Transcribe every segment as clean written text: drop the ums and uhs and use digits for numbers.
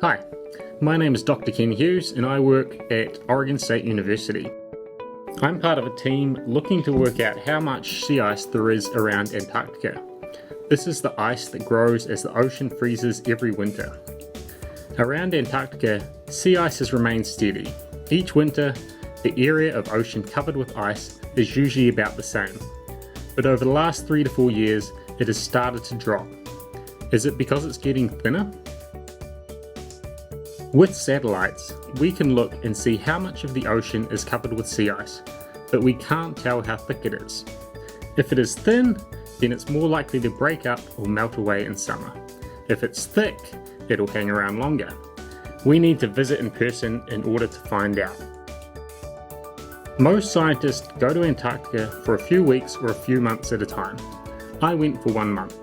Hi, my name is Dr. Ken Hughes and I work at Oregon State University. I'm part of a team looking to work out how much sea ice there is around Antarctica. This is the ice that grows as the ocean freezes every winter. Around Antarctica, sea ice has remained steady. Each winter, the area of ocean covered with ice is usually about the same. But over the last 3 to 4 years, it has started to drop. Is it because it's getting thinner? With satellites, we can look and see how much of the ocean is covered with sea ice, but we can't tell how thick it is. If it is thin, then it's more likely to break up or melt away in summer. If it's thick, it'll hang around longer. We need to visit in person in order to find out. Most scientists go to Antarctica for a few weeks or a few months at a time. I went for 1 month.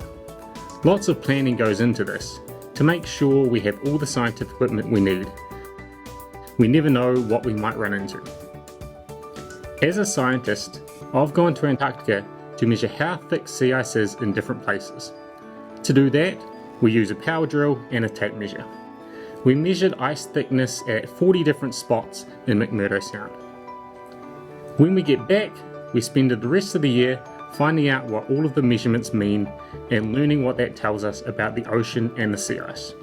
Lots of planning goes into this, to make sure we have all the scientific equipment we need. We never know what we might run into. As a scientist, I've gone to Antarctica to measure how thick sea ice is in different places. To do that, we use a power drill and a tape measure. We measured ice thickness at 40 different spots in McMurdo Sound. When we get back, we spend the rest of the year finding out what all of the measurements mean and learning what that tells us about the ocean and the sea ice.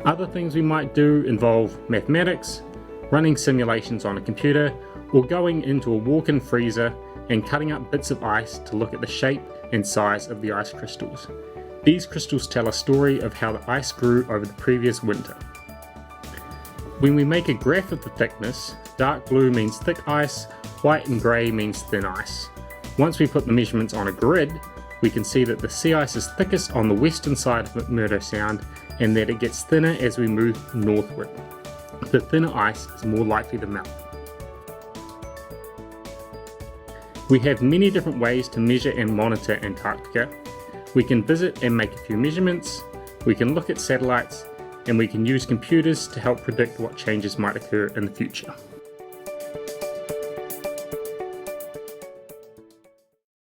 Other things we might do involve mathematics, running simulations on a computer, or going into a walk-in freezer and cutting up bits of ice to look at the shape and size of the ice crystals. These crystals tell a story of how the ice grew over the previous winter. When we make a graph of the thickness, dark blue means thick ice, white and grey means thin ice. Once we put the measurements on a grid, we can see that the sea ice is thickest on the western side of McMurdo Sound and that it gets thinner as we move northward. The thinner ice is more likely to melt. We have many different ways to measure and monitor Antarctica. We can visit and make a few measurements, we can look at satellites, and we can use computers to help predict what changes might occur in the future.